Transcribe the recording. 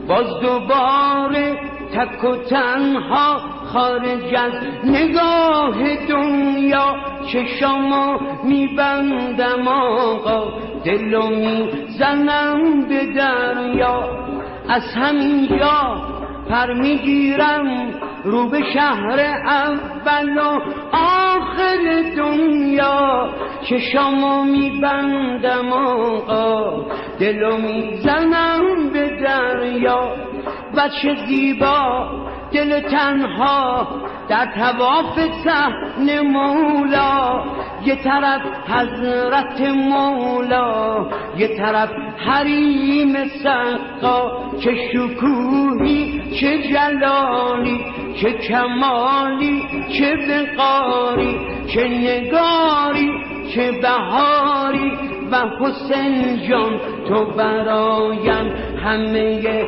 باز دوباره تک و تنها خارج از نگاه دنیا چشامو میبندم آقا دلو میزنم به دریا از همینجا پر میگیرم رو به شهر اول و آخر دنیا چشامو میبندم آقا دلو میزنم به دریا بچه زیبا دل تنها در طواف صحن مولا یه طرف حضرت مولا یه طرف حریم سقا چه شکوهی چه جلالی چه کمالی چه وقاری چه نگاری چه بهاری و حسین جان تو برایم همه